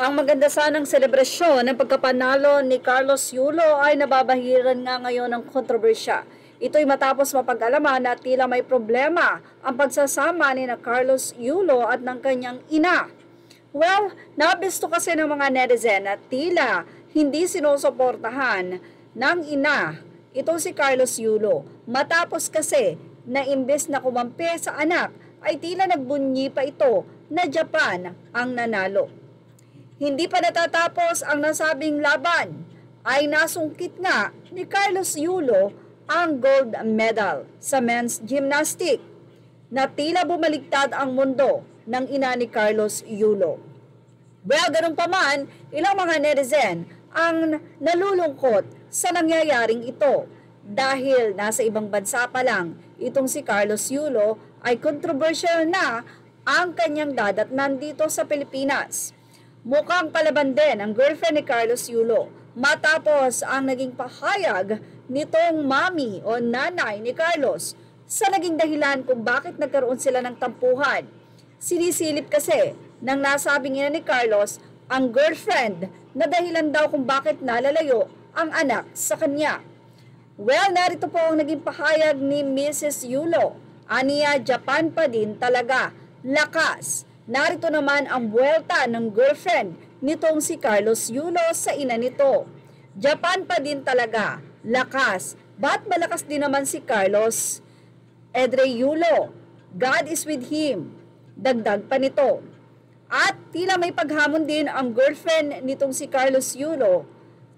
Ang maganda sanang selebrasyon ng pagkapanalo ni Carlos Yulo ay nababahiran nga ngayon ng kontrobersya. Ito'y matapos mapag-alaman na tila may problema ang pagsasama ni na Carlos Yulo at ng kanyang ina. Well, nabisto kasi ng mga netizen na tila hindi sinusuportahan ng ina itong si Carlos Yulo. Matapos kasi na imbes na kumampi sa anak ay tila nagbunyi pa ito na Japan ang nanalo. Hindi pa natatapos ang nasabing laban ay nasungkit nga ni Carlos Yulo ang gold medal sa men's gymnastic na tila bumaligtad ang mundo ng ina ni Carlos Yulo. Well, ganun pa man, ilang mga netizen ang nalulungkot sa nangyayaring ito dahil nasa ibang bansa pa lang itong si Carlos Yulo ay controversial na ang kanyang dadatnan dito sa Pilipinas. Mukhang palaban din ang girlfriend ni Carlos Yulo matapos ang naging pahayag nitong mami o nanay ni Carlos sa naging dahilan kung bakit nagkaroon sila ng tampuhan. Sinisilip kasi ng nasabing ina ni Carlos ang girlfriend na dahilan daw kung bakit nalalayo ang anak sa kanya. Well, narito po ang naging pahayag ni Mrs. Yulo. Aniya, Japan pa din talaga, lakas. Narito naman ang buwelta ng girlfriend nitong si Carlos Yulo sa ina nito. Japan pa din talaga, lakas. Ba't malakas din naman si Carlos Edre Yulo? God is with him. Dagdag pa nito. At tila may paghamon din ang girlfriend nitong si Carlos Yulo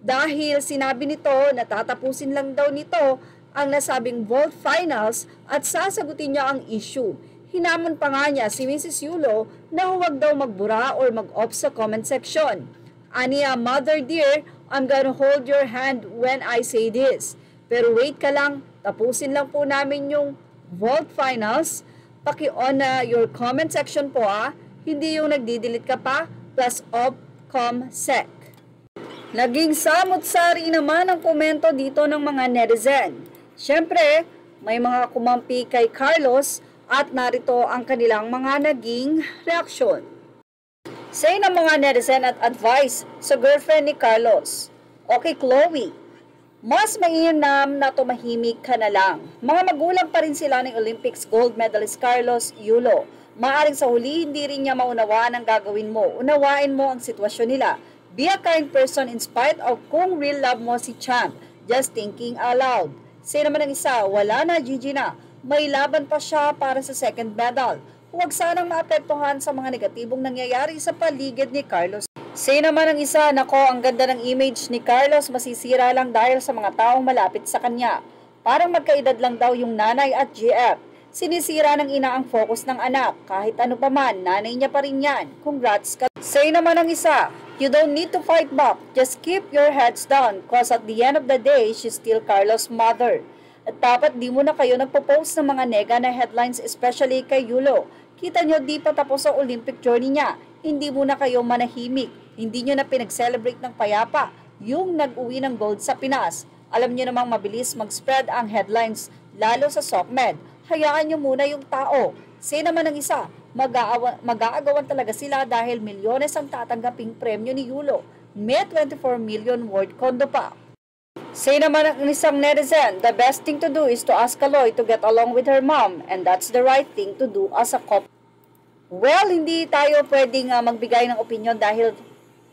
dahil sinabi nito na tatapusin lang daw nito ang nasabing vault finals at sasagutin niya ang issue. Hinamon pa nga niya si Mrs. Yulo na huwag daw magbura or mag-off sa comment section. Aniya, mother dear, I'm gonna hold your hand when I say this. Pero wait ka lang, tapusin lang po namin yung vault finals. Paki-on na your comment section po hindi yung nagdidelete ka pa, plus off com sec. Naging samot-sari naman ang komento dito ng mga netizen. Siyempre, may mga kumampi kay Carlos at narito ang kanilang mga naging reaksyon. Say ng mga netizen at advice sa girlfriend ni Carlos. Okay, Chloe, mas mainam na tumahimik ka na lang. Mga magulang pa rin sila ng Olympics gold medalist Carlos Yulo. Maaring sa huli hindi rin niya maunawaan ang gagawin mo. Unawain mo ang sitwasyon nila. Be a kind person in spite of kung real love mo si Champ. Just thinking aloud. Say naman ng isa, wala na, GG na. May laban pa siya para sa second medal. Huwag sanang maapektuhan sa mga negatibong nangyayari sa paligid ni Carlos. Say naman ng isa, nako, ang ganda ng image ni Carlos masisira lang dahil sa mga taong malapit sa kanya. Parang magkaedad lang daw yung nanay at GF. Sinisira ng ina ang focus ng anak. Kahit ano pa man, nanay niya pa rin yan. Congrats ka. Say naman ng isa, you don't need to fight back. Just keep your heads down cause at the end of the day, she's still Carlos' mother. At dapat di mo na kayo nagpo-post ng mga nega na headlines especially kay Yulo. Kita nyo di pa tapos ang Olympic journey niya. Hindi mo na kayo manahimik. Hindi nyo na pinag-celebrate ng payapa yung nag-uwi ng gold sa Pinas. Alam nyo namang mabilis mag-spread ang headlines lalo sa SOCMED. Hayaan nyo muna yung tao. Say naman ng isa, mag-aagawan talaga sila dahil milyones ang tatanggaping premyo ni Yulo. May 24 million worth condo pa. Say naman ng isang netizen, the best thing to do is to ask Kaloy to get along with her mom and that's the right thing to do as a couple. Well, hindi tayo pwedeng magbigay ng opinion dahil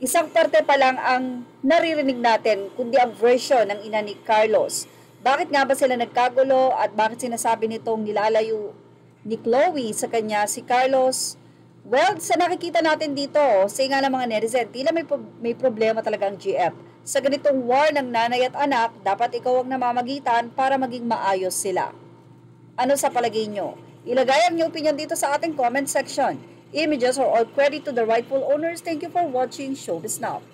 isang parte pa lang ang naririnig natin kundi ang version ng ina ni Carlos. Bakit nga ba sila nagkagulo at bakit sinasabi nitong nilalayo ni Chloe sa kanya si Carlos? Well, sa nakikita natin dito, say nga ng mga netizen, tila may problema talaga ang GF. Sa ganitong war ng nanay at anak, dapat ikaw ang namamagitan para maging maayos sila. Ano sa palagay nyo? Ilagay ang inyong opinion dito sa ating comment section. Images are all credit to the rightful owners. Thank you for watching Showbiz Now.